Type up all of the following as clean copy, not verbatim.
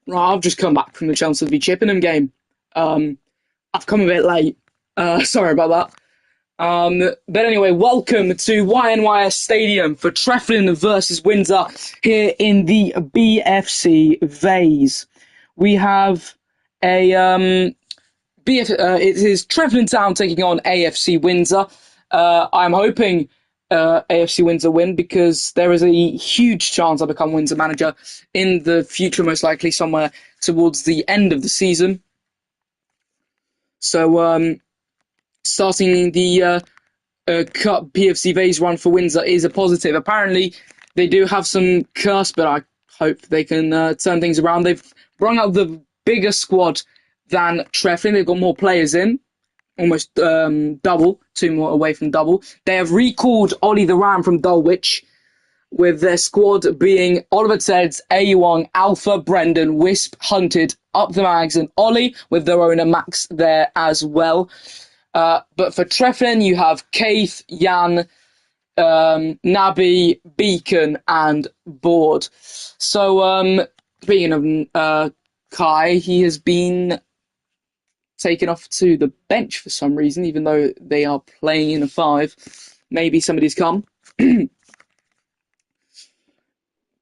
Right, I've just come back from the Chelsea v Chippenham game. I've come a bit late. Sorry about that. But anyway, welcome to YNYS Stadium for Trefelin versus Windsor here in the BFC Vase. We have a it is Trefelin Town taking on AFC Windsor. I'm hoping AFC Windsor win because there is a huge chance I'll become Windsor manager in the future, most likely somewhere towards the end of the season. So starting the Cup BFC Vase run for Windsor is a positive. Apparently, they do have some curse, but I hope they can turn things around. They've brought out the bigger squad than Trefelin. They've got more players in, almost double, two more away from double. They have recalled Ollie the Ram from Dulwich, with their squad being Oliver Teds, Awong, Alpha, Brendan, Wisp, Hunted, Up the Mags, and Ollie, with their owner Max there as well. But for Trefelin, you have Keith, Jan, Nabi, Beacon, and Board. So, speaking of Kai, he has been taken off to the bench for some reason, even though they are playing in a five. Maybe somebody's come.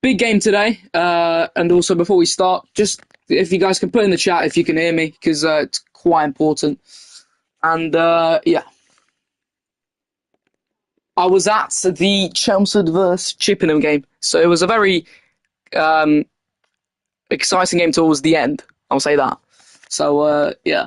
Big game today. And also, before we start, just if you guys can put in the chat if you can hear me, because it's quite important. And yeah, I was at the Chelmsford vs Chippenham game, so it was a very exciting game towards the end. I'll say that. So yeah.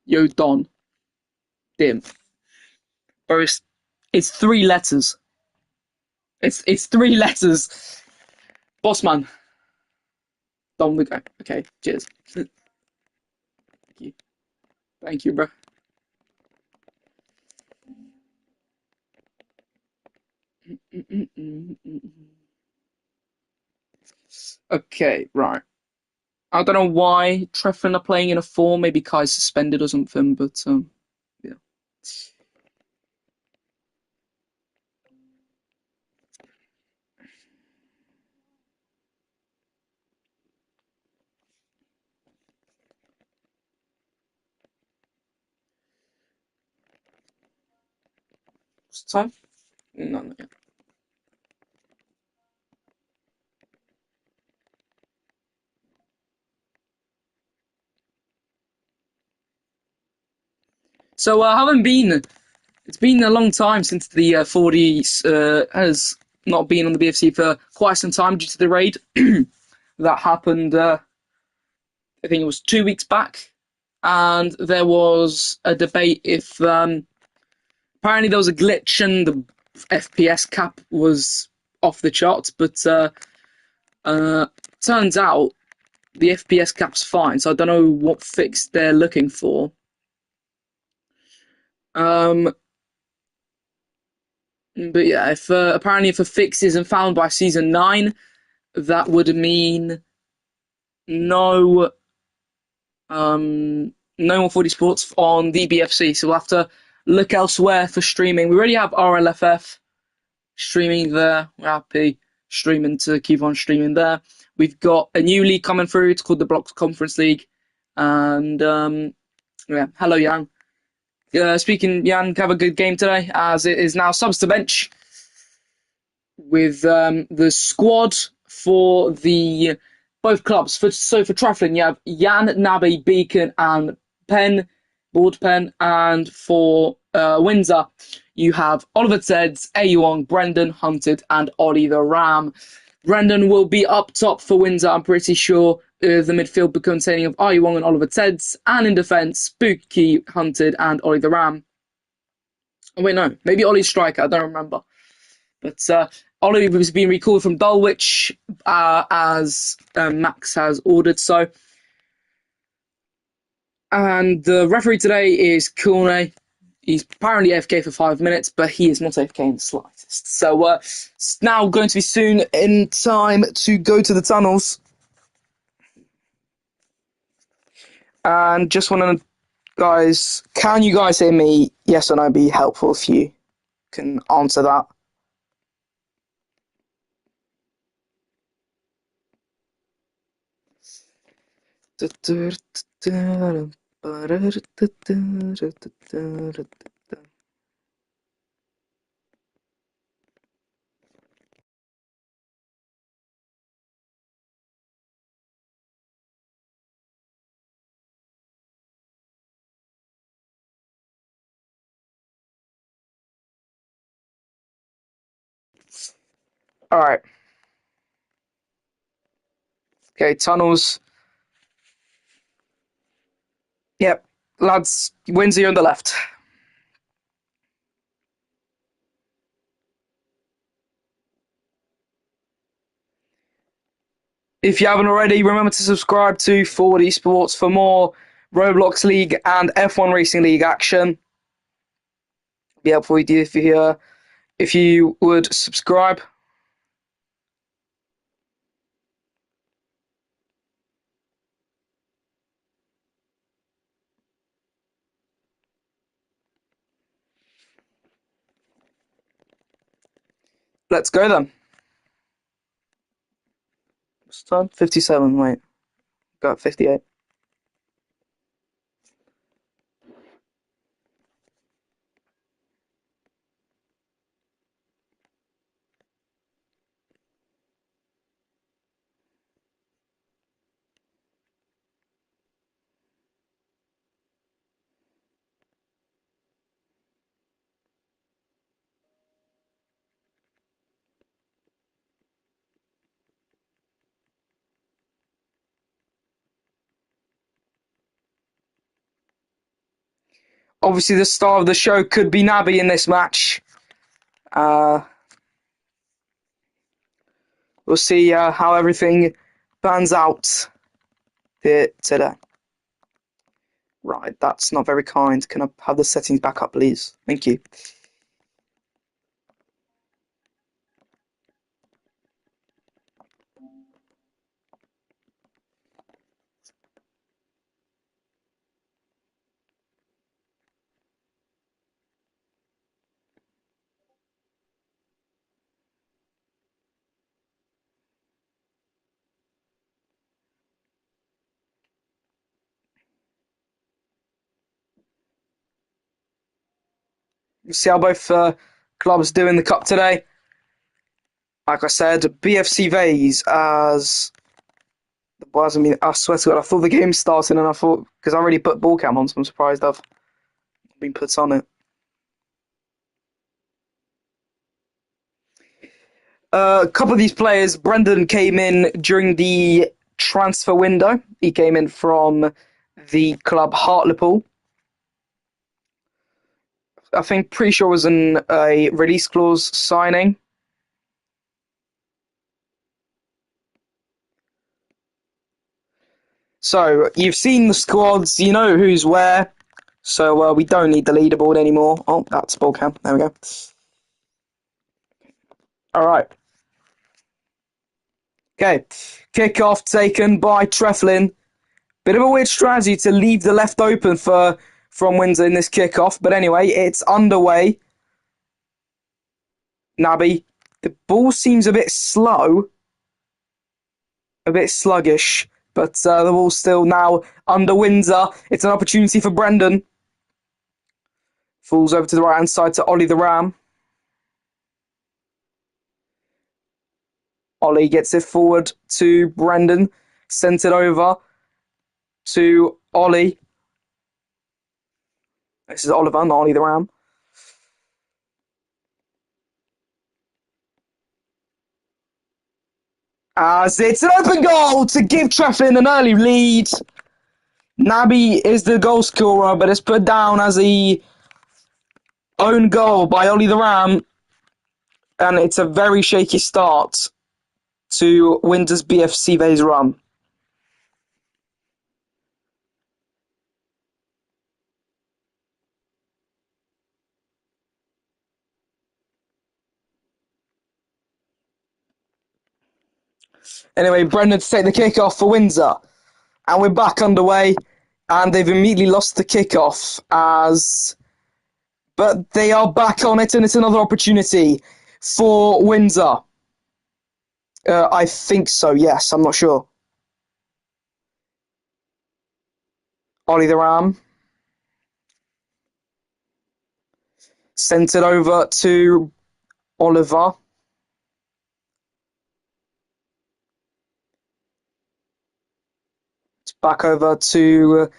Yo, Don. Dim. Bro, it's three letters. It's three letters. Bossman. Don the guy. Okay, cheers. Thank you. Thank you, bro. Okay, right. I don't know why Trefelin are playing in a four. Maybe Kai's suspended or something, but yeah. What's the time? No, not yet. So I haven't been. It's been a long time since the 40s has not been on the BFC for quite some time due to the raid that happened. I think it was 2 weeks back, and there was a debate if apparently there was a glitch and the FPS cap was off the charts, but turns out the FPS cap's fine. So I don't know what fix they're looking for. But yeah, if apparently if a fix isn't found by season 9, that would mean no more 40 Sports on the BFC. So we'll have to look elsewhere for streaming. We already have RLFF streaming there. We're happy streaming to keep on streaming there. We've got a new league coming through. It's called the Blocks Conference League. And yeah, hello, Jan. Speaking, Jan, have a good game today, as it is now subs to bench with the squad for the both clubs. For Trefelin, you have Jan, Nabi, Beacon, and Penn, Board Penn, and for Windsor, you have Oliver Teds, Awong, Brendan, Hunted, and Ollie the Ram. Brendan will be up top for Windsor, I'm pretty sure. The midfield be containing of Awong and Oliver Teds, and in defence, Spooky, Hunted, and Ollie the Ram. Oh wait, no, maybe Ollie's striker, I don't remember. But Ollie was being recalled from Dulwich as Max has ordered so. And the referee today is Courtney. He's apparently AFK for 5 minutes, but he is not AFK in the slightest. So it's now going to be soon in time to go to the tunnels And just want to, guys, can you guys hear me? Yes or no? Be helpful if you can answer that. All right. Okay, tunnels. Yep, lads. Windsor on the left. If you haven't already, remember to subscribe to Forward Esports for more Roblox League and F1 Racing League action. Be helpful if you hear, if you would subscribe. Let's go then. What's the time? 57. Wait, got 58. Obviously, the star of the show could be Naby in this match. We'll see how everything pans out here today. Right, that's not very kind. Can I have the settings back up, please? Thank you. We'll see how both clubs do in the cup today. Like I said, BFC Vase as I swear to God, I thought the game started and I thought, because I already put ball cam on, so I'm surprised I've been put on it. A couple of these players, Brendan came in during the transfer window. He came in from the club Hartlepool. I think pretty sure it was a release clause signing. So you've seen the squads, you know who's where. So we don't need the leaderboard anymore. Oh, that's ball cam. There we go. All right. Okay. Kickoff taken by Trefelin. Bit of a weird strategy to leave the left open from Windsor in this kickoff. But anyway, it's underway. Naby. The ball seems a bit slow. A bit sluggish. But the ball's still now under Windsor. It's an opportunity for Brendan. Falls over to the right-hand side to Ollie the Ram. Ollie gets it forward to Brendan. Sent it over to Ollie. This is Oliver, not Ollie the Ram. As it's an open goal to give Trefelin an early lead. Naby is the goal scorer, but it's put down as a own goal by Ollie the Ram. And it's a very shaky start to Windsor's BFC Vase run. Anyway, Brendan to take the kick off for Windsor. And we're back underway. and they've immediately lost the kickoff but they are back on it, and it's another opportunity for Windsor. I think so, yes, I'm not sure. Ollie the Ram. Sent it over to Oliver. It's back over to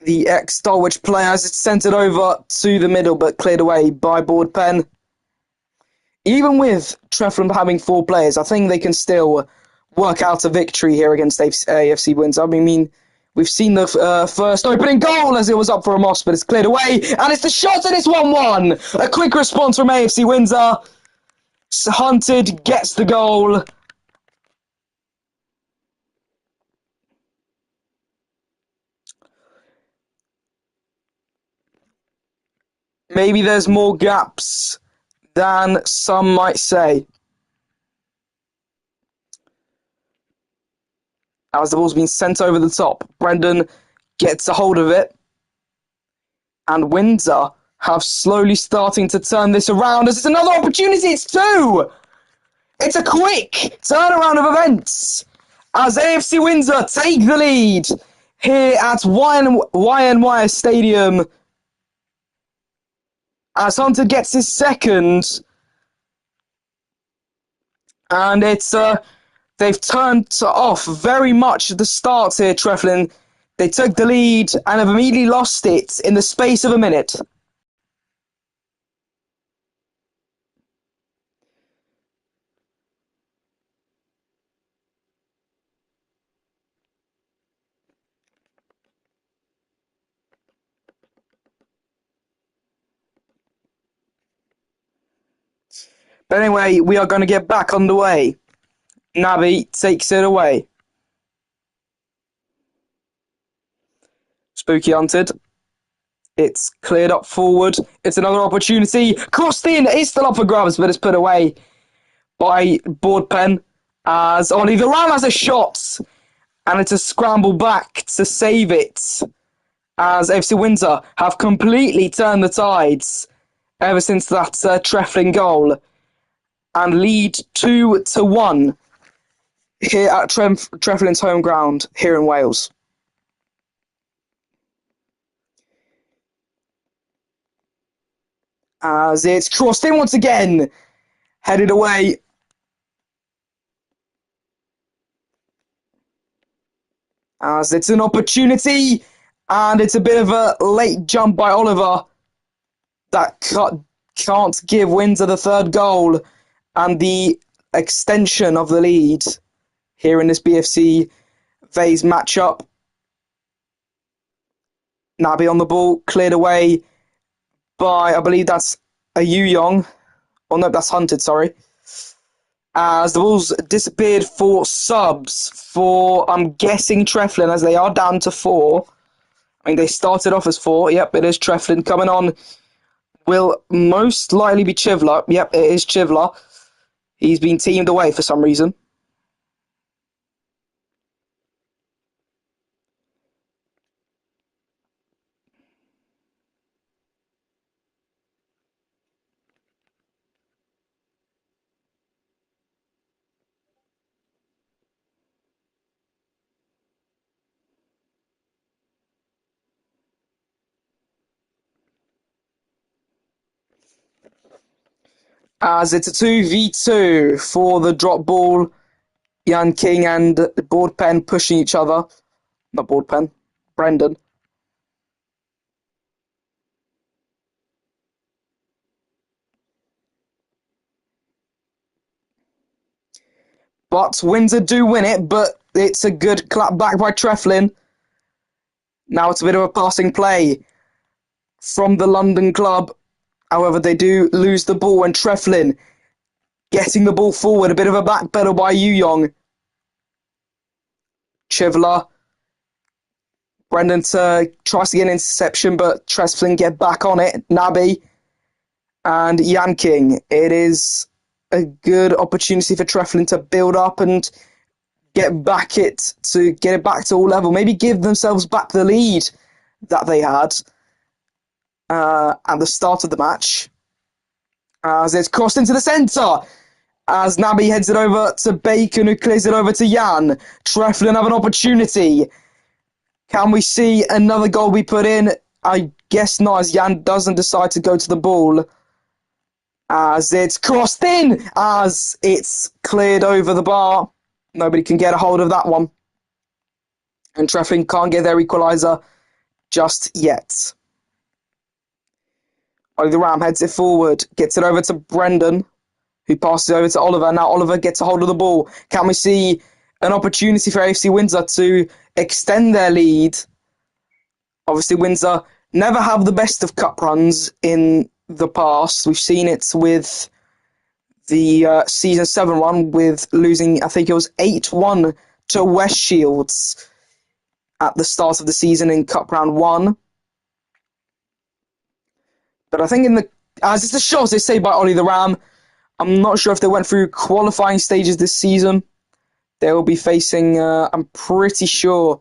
the ex-Dulwich players. It's sent it over to the middle, but cleared away by Boardpen. Even with Trefelin having 4 players, I think they can still work out a victory here against AFC Windsor. I mean, we've seen the first opening goal as it was up for a Moss, but it's cleared away, and it's the shot, and it's 1-1. A quick response from AFC Windsor. Hunted gets the goal. Maybe there's more gaps than some might say. As the ball's been sent over the top, Brendan gets a hold of it. And Windsor have slowly starting to turn this around as it's another opportunity. It's 2! It's a quick turnaround of events as AFC Windsor take the lead here at YNY Stadium as Hunter gets his second. And it's they've turned off very much at the start here, Trefelin. They took the lead and have immediately lost it in the space of a minute. But anyway, we are going to get back on the way. Naby takes it away. Spooky Hunted. It's cleared up forward. It's another opportunity. Crossed in. It's still up for grabs, but it's put away by Boardpen as Ollie the Ram has a shot. And it's a scramble back to save it as AFC Windsor have completely turned the tides ever since that Trefelin goal and lead 2-1 here at Trefelin's home ground here in Wales. As it's crossed in once again, headed away. As it's an opportunity, and it's a bit of a late jump by Oliver that can't give Windsor the third goal and the extension of the lead here in this BFC Vase matchup. Naby on the ball, cleared away by, I believe that's a Yu Yong. Oh no, that's Hunted, sorry. As the ball's disappeared for subs for, I'm guessing, Trefelin, as they are down to 4. I mean, they started off as 4. Yep, it is Trefelin coming on. Will most likely be Chivler. Yep, it is Chivler. He's been teamed away for some reason. As it's a 2v2 for the drop ball. Jan King and Boardpen pushing each other. Not Boardpen, Brendan. But Windsor do win it, but it's a good clap back by Trefelin. Now it's a bit of a passing play from the London club. However, they do lose the ball, and Trefelin getting the ball forward. A bit of a backpedal by Yu Yong. Chivler. Brendan tries to get an interception, but Trefelin get back on it. Naby and Jan King. It is a good opportunity for Trefelin to build up and get it back to all level. Maybe give themselves back the lead that they had at the start of the match. As it's crossed into the centre. As Naby heads it over to Bacon, who clears it over to Jan. Trefelin have an opportunity. Can we see another goal be put in? I guess not, as Jan doesn't decide to go to the ball. As it's crossed in, as it's cleared over the bar. Nobody can get a hold of that one. And Trefelin can't get their equaliser just yet. The Ram heads it forward, gets it over to Brendan, who passes it over to Oliver. Now Oliver gets a hold of the ball. Can we see an opportunity for AFC Windsor to extend their lead? Obviously, Windsor never have the best of cup runs in the past. We've seen it with the Season 7 run, with losing, I think it was 8-1 to West Shields at the start of the season in Cup Round 1. But I think as it's a shot, they say by Ollie the Ram, I'm not sure if they went through qualifying stages this season. They will be facing, I'm pretty sure,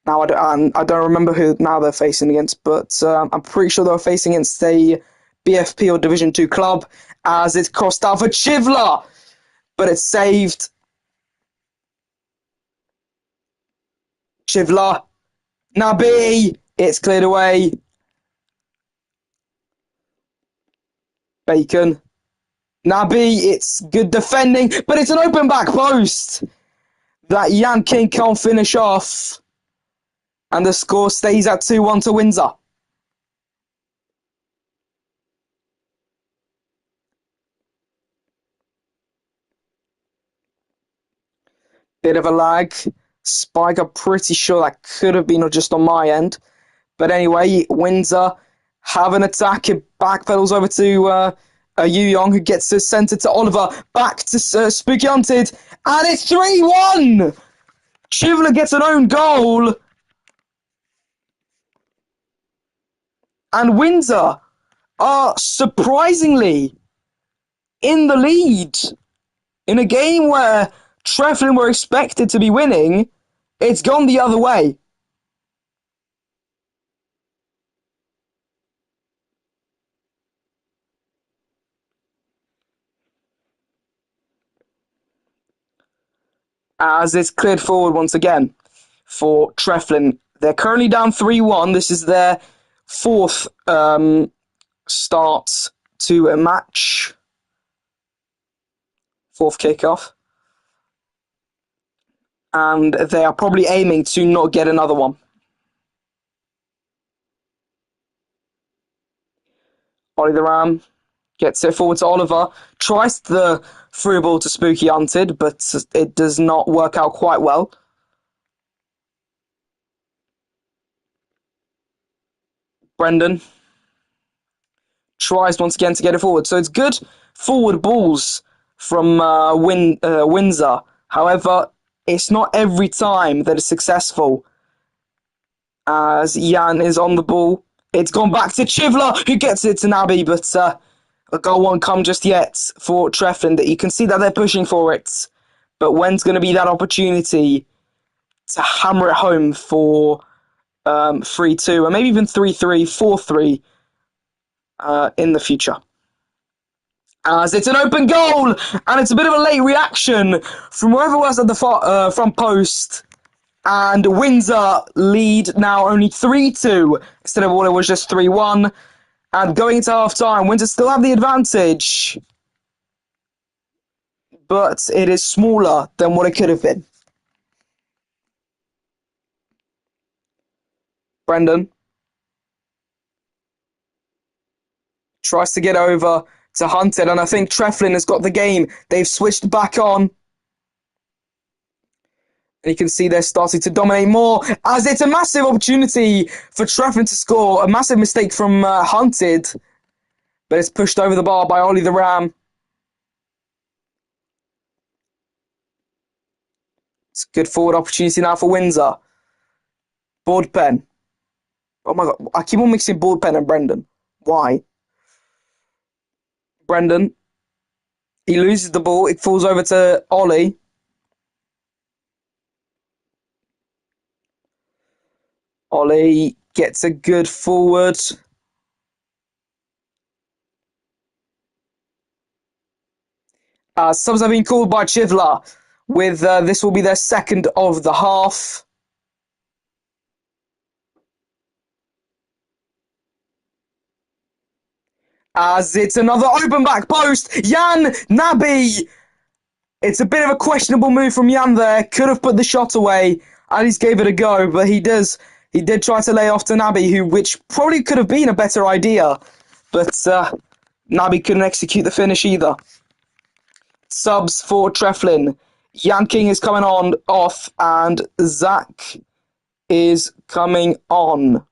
now I don't remember who now they're facing against, but I'm pretty sure they were facing against a BFP or Division 2 club, as it's crossed out for Chivler, but it's saved. Chivler, Naby, it's cleared away. Bacon, Naby, it's good defending, but it's an open back post that Jan King can't finish off. And the score stays at 2-1 to Windsor. Bit of a lag. Spike, I'm pretty sure that could have been just on my end. But anyway, Windsor have an attack. It backpedals over to Yu Yong, who gets the centre to Oliver. Back to Spooky Hunted. And it's 3-1! Chivler gets an own goal. And Windsor are surprisingly in the lead. In a game where Trefelin were expected to be winning, it's gone the other way. As it's cleared forward once again for Trefelin. They're currently down 3-1. This is their fourth start to a match. Fourth kickoff. And they are probably aiming to not get another one. Ollie the Ram gets it forward to Oliver. Tries the through ball to Spooky Hunted, but it does not work out quite well. Brendan tries once again to get it forward. So it's good forward balls from Windsor. However, it's not every time that it's successful. As Jan is on the ball, it's gone back to Chivler, who gets it to Naby, but a goal won't come just yet for Trefelin. That you can see that they're pushing for it. But when's going to be that opportunity to hammer it home for 3-2, and maybe even 3-3, 4-3 in the future? As it's an open goal, and it's a bit of a late reaction from whoever was at the front post. And Windsor lead now only 3-2 instead of what it was just 3-1. And going into half-time, Windsor still have the advantage, but it is smaller than what it could have been. Brendan tries to get over to Hunted, and I think Trefelin has got the game. They've switched back on. And you can see they're starting to dominate more, as it's a massive opportunity for Trefelin to score. A massive mistake from Hunted, but it's pushed over the bar by Ollie the Ram. It's a good forward opportunity now for Windsor. Boardpen. Oh my god, I keep on mixing Boardpen and Brendan. Why? Brendan. He loses the ball. It falls over to Ollie. Ollie gets a good forward. Subs have been called by Chivla. With this will be their second of the half. As it's another open back post. Jan Nabi. It's a bit of a questionable move from Jan there. Could have put the shot away. At least gave it a go, but he did try to lay off to Nabi, which probably could have been a better idea. But Nabi couldn't execute the finish either. Subs for Trefelin. Jan King is coming on off, and Zach is coming on.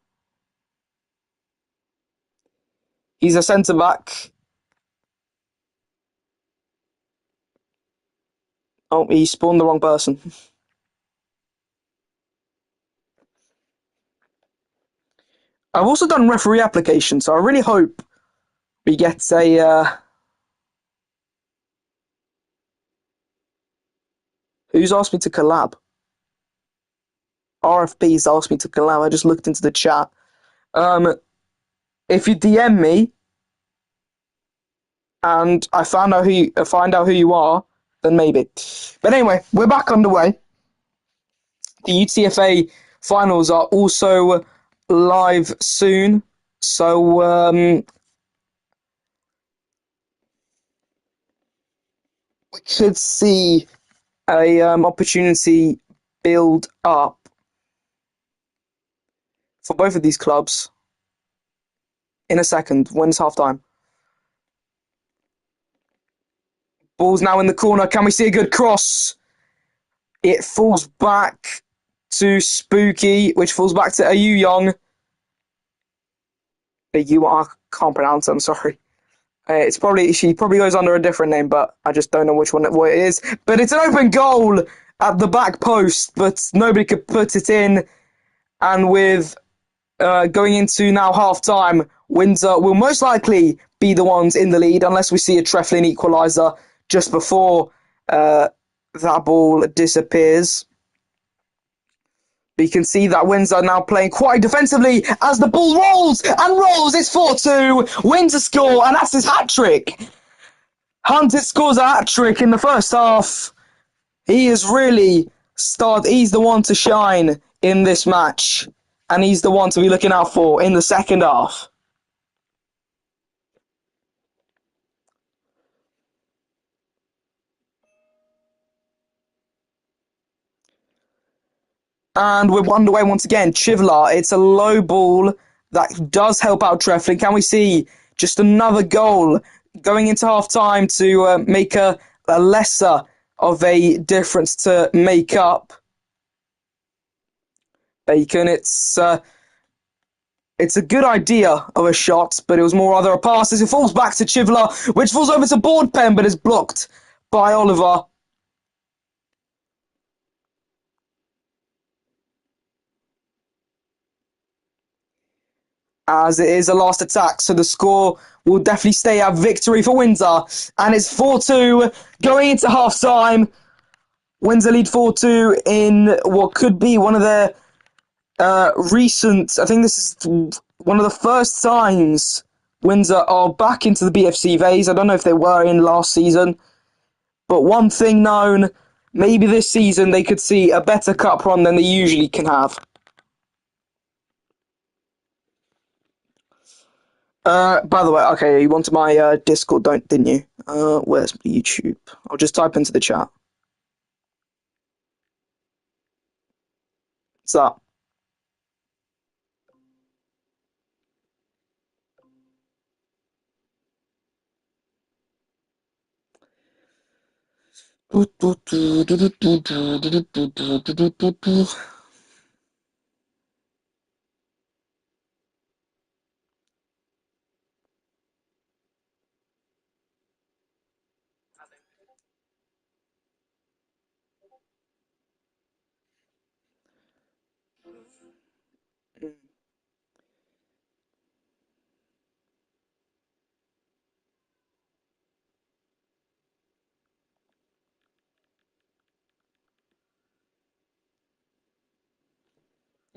He's a centre back. Oh, he spawned the wrong person. I've also done referee application, so I really hope we get a. Who's asked me to collab? RFB's asked me to collab. I just looked into the chat. If you DM me and I find out who you are, then maybe. But anyway, we're back underway. The UTFA finals are also live soon, so we could see a opportunity build up for both of these clubs in a second. When's half time? Ball's now in the corner. Can we see a good cross? It falls back to Spooky, which falls back to Ayu Young. I can't pronounce it, I'm sorry. She probably goes under a different name, but I just don't know what it is. But it's an open goal at the back post, but nobody could put it in. And with going into now half time, Windsor will most likely be the ones in the lead unless we see a Trefelin equaliser just before that ball disappears. We can see that Windsor now playing quite defensively as the ball rolls and rolls. It's 4-2. Windsor score, and that's his hat-trick. Hunter scores a hat-trick in the first half. He is really he's the one to shine in this match, and he's the one to be looking out for in the second half. And we're underway once again. Chivla, it's a low ball that does help out Trefelin. Can we see just another goal going into half time to make a lesser of a difference to make up? Bacon, it's a good idea of a shot, but it was more rather a pass as it falls back to Chivla, which falls over to Boardpen, but is blocked by Oliver. As it is a last attack, so the score will definitely stay at victory for Windsor, and it's 4-2 going into half time. Windsor lead 4-2 in what could be one of their recent. I think this is one of the first times Windsor are back into the BFC Vase. I don't know if they were in last season, but one thing known, maybe this season they could see a better cup run than they usually can have. By the way, okay, you wanted my Discord, didn't you? Where's YouTube? I'll just type into the chat. What's up?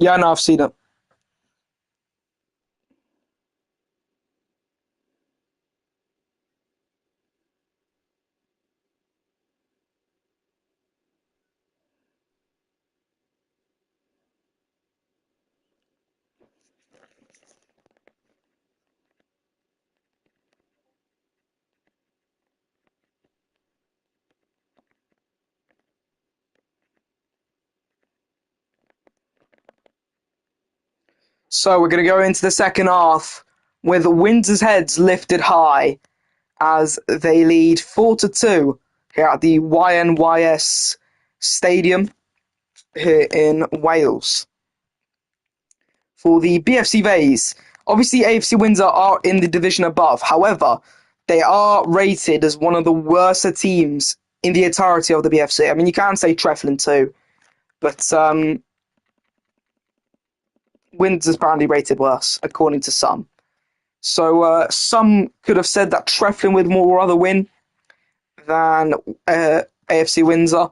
Yeah, no, I've seen it. So we're going to go into the second half with Windsor's heads lifted high as they lead 4-2 here at the YNYS Stadium here in Wales. For the BFC Vase, obviously AFC Windsor are in the division above. However, they are rated as one of the worst teams in the entirety of the BFC. I mean, you can say Trefelin too, but Windsor's apparently rated worse, according to some. So some could have said that Trefelin would more rather win than AFC Windsor.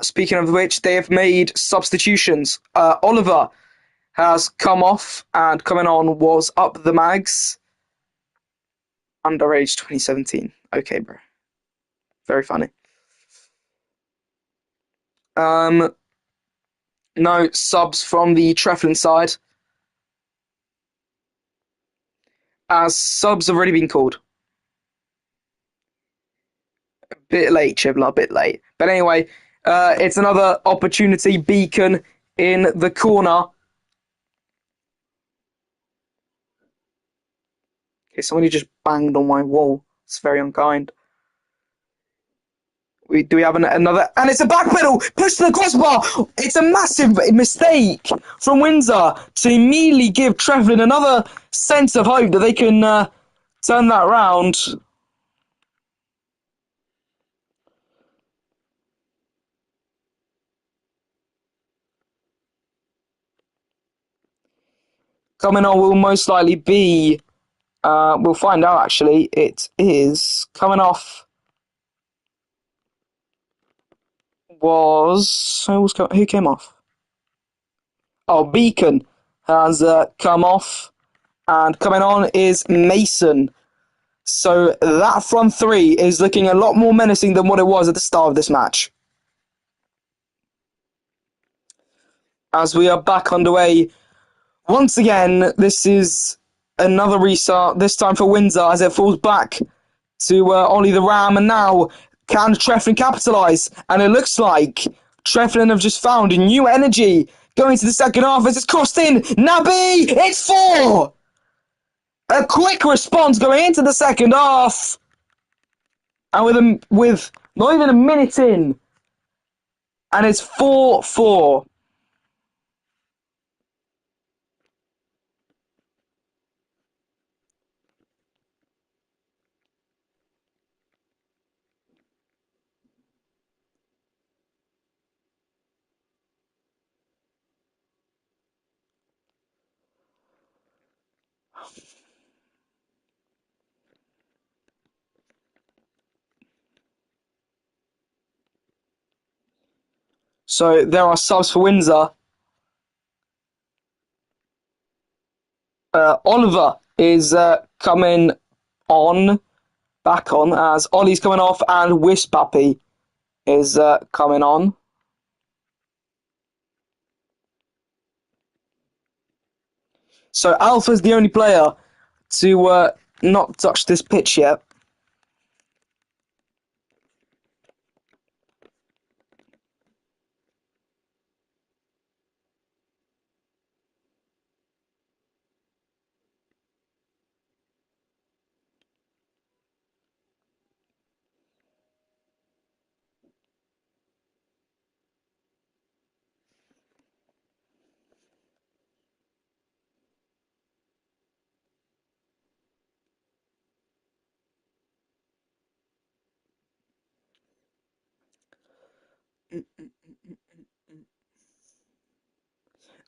Speaking of which, they have made substitutions. Oliver has come off, and coming on was Up the Mags, underage 2017. Okay, bro. Very funny. No subs from the Trefelin side, as subs have already been called. A bit late, Chibla, a bit late. But anyway, it's another opportunity. Beacon in the corner. Okay, somebody just banged on my wall. It's very unkind. Do we have another? And it's a back pedal! Push to the crossbar! It's a massive mistake from Windsor to immediately give Trefelin another sense of hope that they can turn that round. Coming on will most likely be... we'll find out, actually. It is coming off... Who came off? Oh, Beacon has come off. And coming on is Mason. So that front three is looking a lot more menacing than what it was at the start of this match. As we are back underway, once again, this is another restart, this time for Windsor as it falls back to Ollie the Ram. And now, can Trefelin capitalise? And it looks like Trefelin have just found a new energy going to the second half as it's crossed in. Naby, it's 4! A quick response going into the second half. And with not even a minute in, and it's 4-4. So there are subs for Windsor. Oliver is coming back on, as Ollie's coming off, and Wispappy is coming on. So Alpha's the only player to not touch this pitch yet.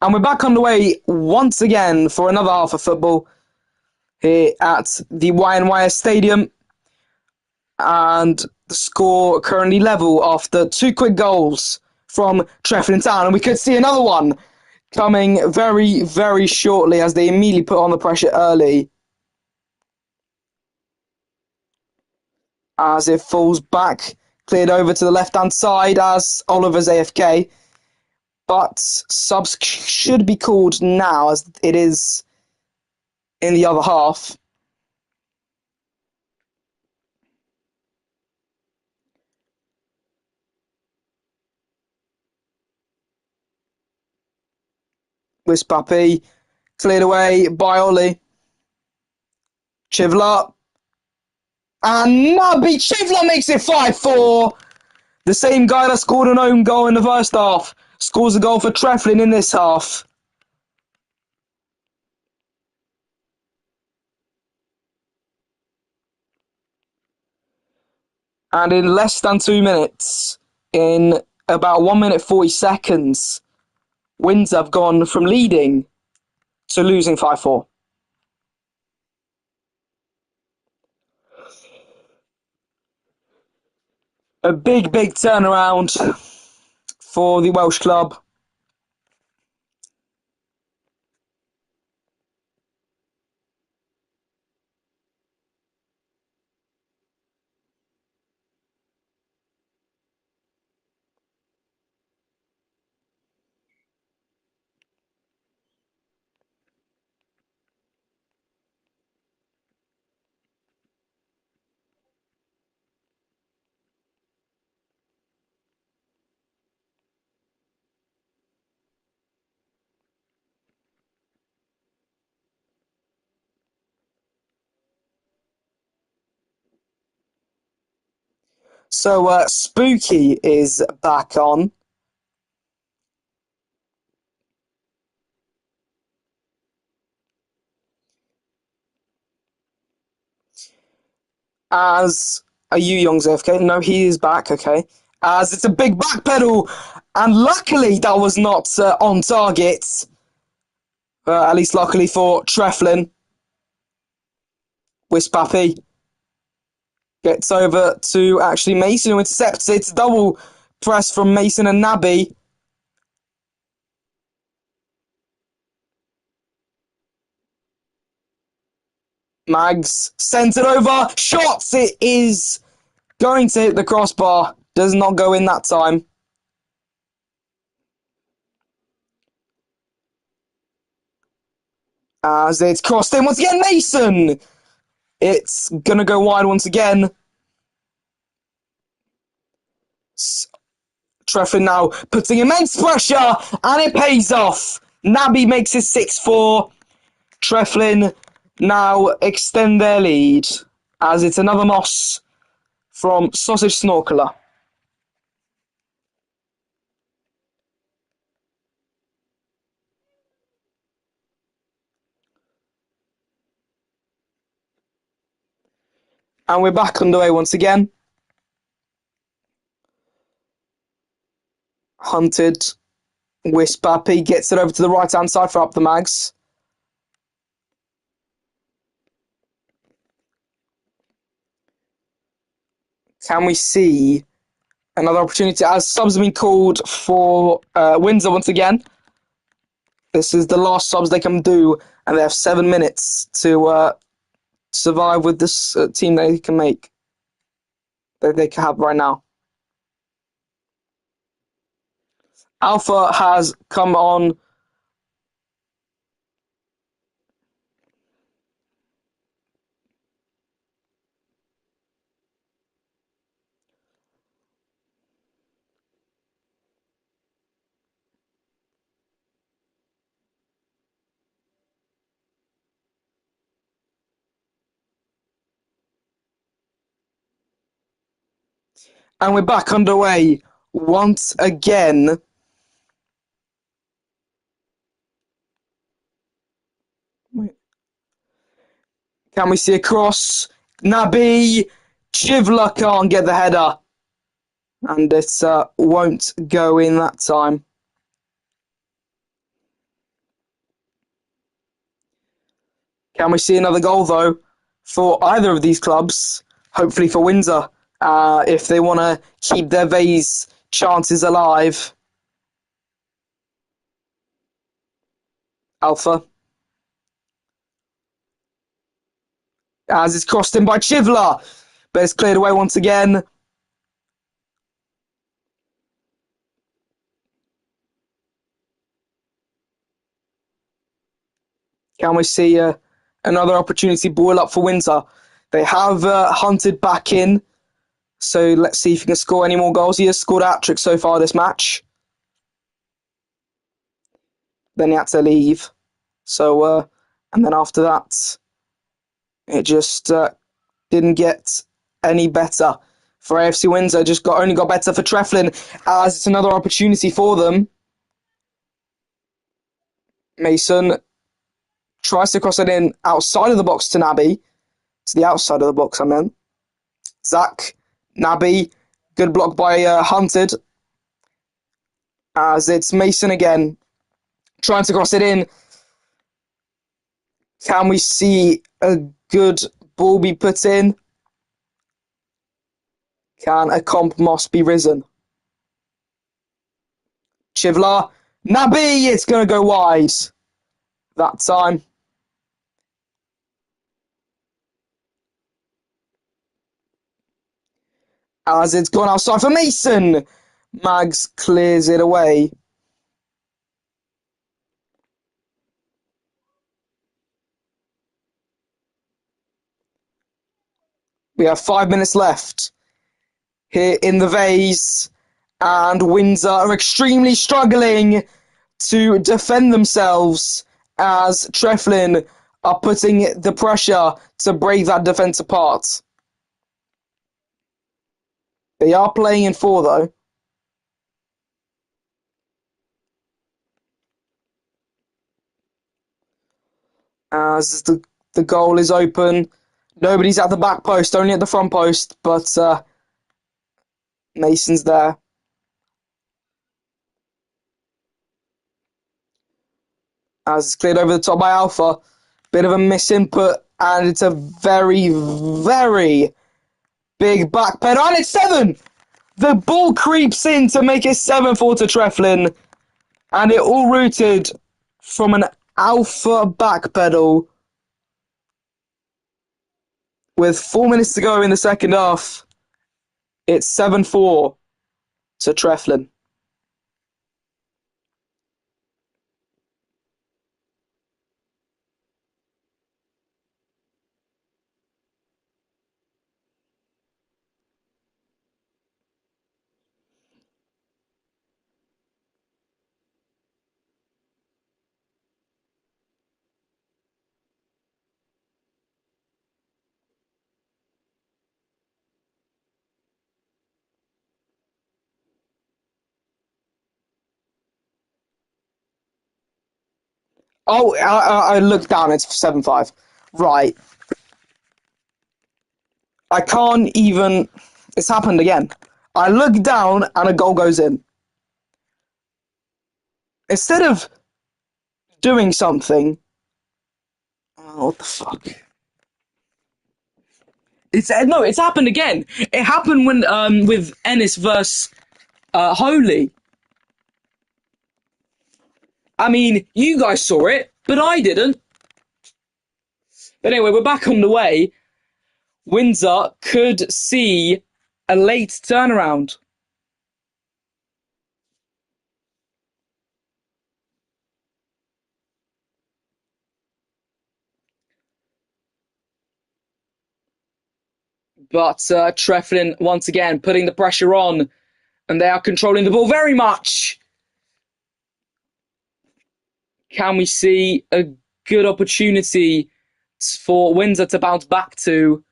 And we're back underway once again for another half of football here at the YNYS Stadium. And the score currently level after 2 quick goals from Trefelin Town. And we could see another one coming very, very shortly as they immediately put on the pressure early. As it falls back, cleared over to the left-hand side as Oliver's AFK. But subs should be called now as it is in the other half. Wispapi, cleared away by Ollie. Chivla. And Nabi Chivla makes it 5-4. The same guy that scored an own goal in the first half scores a goal for Trefelin in this half. And in less than 2 minutes, in about 1 minute 40 seconds, Windsor have gone from leading to losing 5-4. A big turnaround for the Welsh club. So Spooky is back on. As are you, Young's AFK? No, he is back. Okay. As it's a big back pedal, and luckily that was not on target. At least luckily for Trefelin. Wispapi gets over to actually Mason, who intercepts it. Double press from Mason and Nabi. Mags sends it over. Shots! It is going to hit the crossbar. Does not go in that time. As it's crossed in once again. Mason! It's going to go wide once again. Trefelin now putting immense pressure, and it pays off. Nabi makes it 6-4. Trefelin now extend their lead, as it's another Moss from Sausage Snorkeler. And we're back underway once again. Hunted. Wispapi gets it over to the right-hand side for up the Mags. Can we see another opportunity as subs have been called for Windsor once again? This is the last subs they can do, and they have 7 minutes to survive with this team they can make, that they can have right now. Alpha has come on. And we're back underway once again. Can we see a cross? Nabi Chivla can't get the header. And it won't go in that time. Can we see another goal, though, for either of these clubs? Hopefully for Windsor, if they want to keep their Vase chances alive. Alpha. As it's crossed in by Chivla, but it's cleared away once again. Can we see another opportunity ball up for Windsor? They have Hunted back in, so let's see if he can score any more goals. He has scored a hat-trick so far this match. Then he had to leave. So, and then after that, it just didn't get any better for AFC Windsor. Just only got better for Trefelin, as it's another opportunity for them. Mason tries to cross it in outside of the box to Naby. To the outside of the box, I meant. Zach, Naby, good block by Hunted. As it's Mason again, trying to cross it in. Can we see a good ball be put in? Can a comp moss be risen? Chivla, Naby, it's going to go wide that time. As it's gone outside for Mason. Mags clears it away. We have 5 minutes left here in the Vase, and Windsor are extremely struggling to defend themselves as Trefelin are putting the pressure to break that defence apart. They are playing in 4 though. As the goal is open. Nobody's at the back post, only at the front post, but Mason's there. As it's cleared over the top by Alpha. Bit of a misinput, and it's a very, very big back pedal, and it's 7! The ball creeps in to make it 7-4 to Trefelin, and it all rooted from an Alpha back pedal with 4 minutes to go in the second half. It's 7-4 to Trefelin. Oh, I looked down, it's 7-5. Right. I can't even... It's happened again. I look down and a goal goes in. Instead of doing something... Oh, what the fuck? It's happened again. It happened when with Ennis versus Holy. I mean, you guys saw it, but I didn't. But anyway, we're back on the way. Windsor could see a late turnaround. But Trefelin, once again, putting the pressure on, and they are controlling the ball very much. Can we see a good opportunity for Windsor to bounce back to,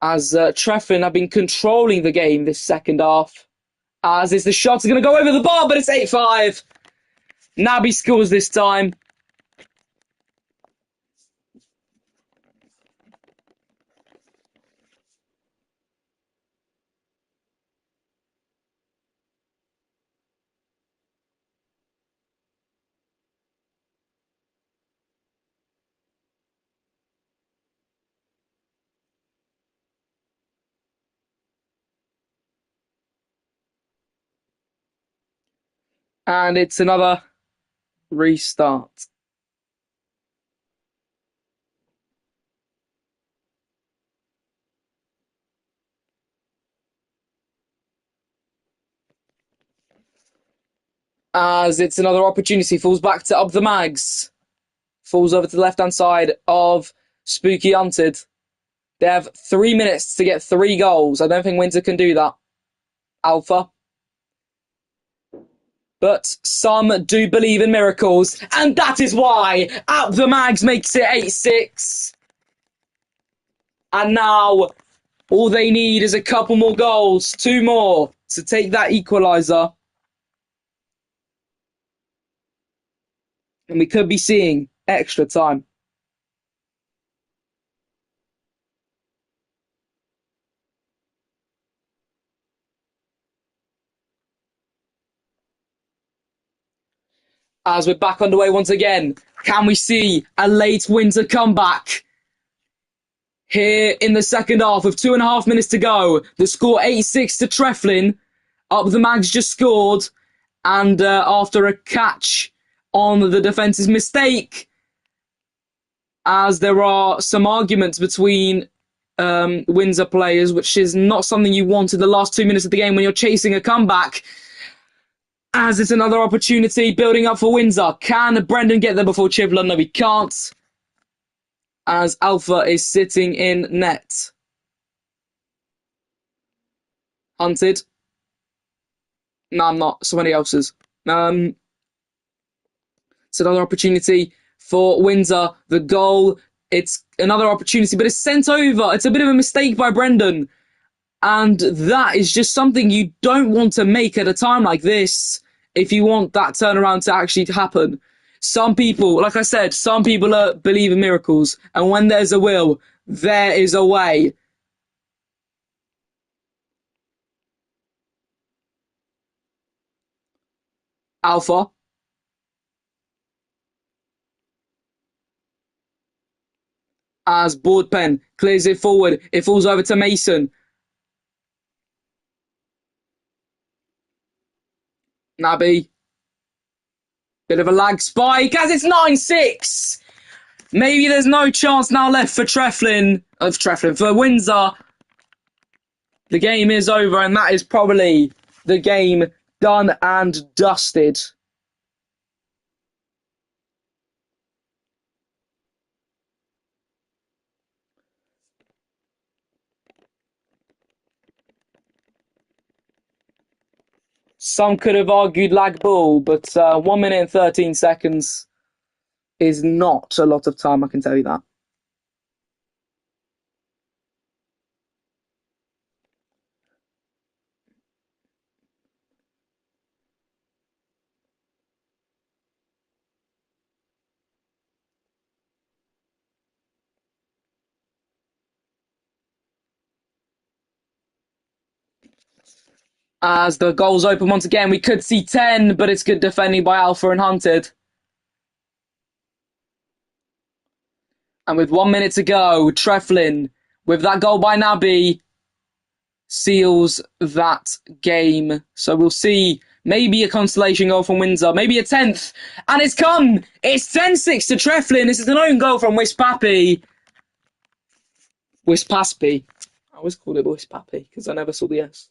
as Trefelin have been controlling the game this second half? As is the shot's going to go over the bar, but it's 8-5. Naby scores this time. And it's another restart. As it's another opportunity, falls back to Up the Mags. Falls over to the left-hand side of Spooky Hunted. They have 3 minutes to get 3 goals. I don't think Windsor can do that. Alpha. But some do believe in miracles, and that is why Out the Mags makes it 8-6. And now all they need is a couple more goals, 2 more, to take that equaliser. And we could be seeing extra time. As we're back underway once again, can we see a late Windsor comeback? Here in the second half with 2.5 minutes to go, the score 8-6 to Trefelin. Up the Mags just scored, and after a catch on the defence's mistake, as there are some arguments between Windsor players, which is not something you want in the last 2 minutes of the game when you're chasing a comeback. As it's another opportunity building up for Windsor. Can Brendan get there before Trefelin? No, he can't. As Alpha is sitting in net. Hunted. No, I'm not. Somebody else's. It's another opportunity for Windsor. The goal, it's another opportunity, but it's sent over. It's a bit of a mistake by Brendan. And that is just something you don't want to make at a time like this if you want that turnaround to actually happen. Some people, like I said, some people believe in miracles. And when there's a will, there is a way. Alpha. As Boardpen clears it forward, it falls over to Mason. Naby. Bit of a lag spike as it's 9-6. Maybe there's no chance now left for for Windsor. The game is over, and that is probably the game done and dusted. Some could have argued lag ball, but 1 minute and 13 seconds is not a lot of time, I can tell you that. As the goals open once again, we could see 10, but it's good defending by Alpha and Hunted. And with 1 minute to go, Trefelin, with that goal by Naby, seals that game. So we'll see maybe a consolation goal from Windsor, maybe a 10th. And it's come! It's 10-6 to Trefelin. This is an own goal from Wispapi. Wispapi. I always called it Wispapi because I never saw the S.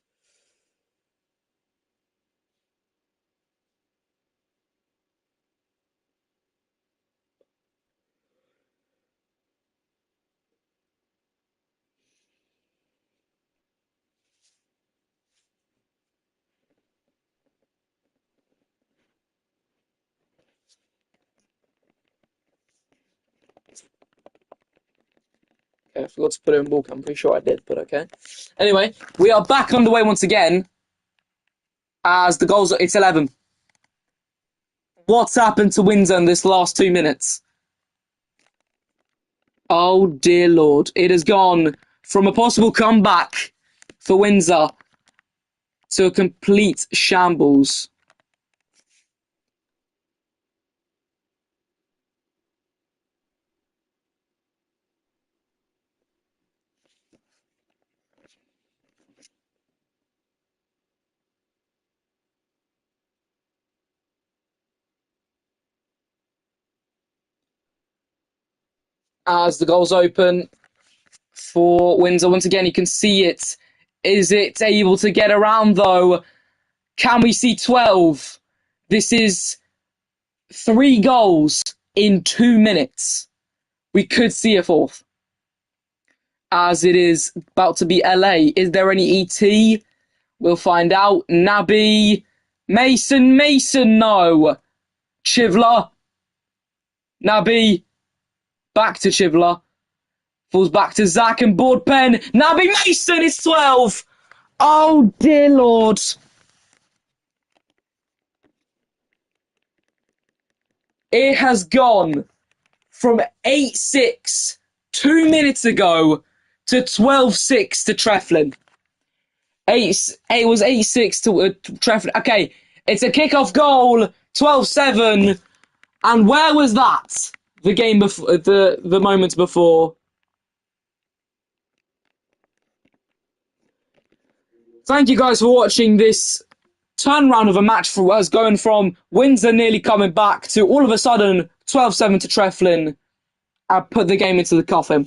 I forgot to put it in ball cam. I'm pretty sure I did, but okay. Anyway, we are back underway once again as the goals, it's 11. What's happened to Windsor in this last 2 minutes? Oh, dear Lord. It has gone from a possible comeback for Windsor to a complete shambles. As the goals open for Windsor, once again, you can see it. Is it able to get around, though? Can we see 12? This is 3 goals in 2 minutes. We could see a 4th. As it is about to be LA. Is there any ET? We'll find out. Naby Mason, no. Chivler. Naby. Back to Chivler. Falls back to Zach and board pen. Naby Mason is 12. Oh, dear Lord. It has gone from 8-6 2 minutes ago to 12-6 to Trefelin. It was 8-6 to Trefelin. Okay, it's a kickoff goal, 12-7. And where was that? The game before, the moment before. Thank you guys for watching this turnaround of a match for us, going from Windsor nearly coming back to all of a sudden 12-7 to Trefelin. I put the game into the coffin.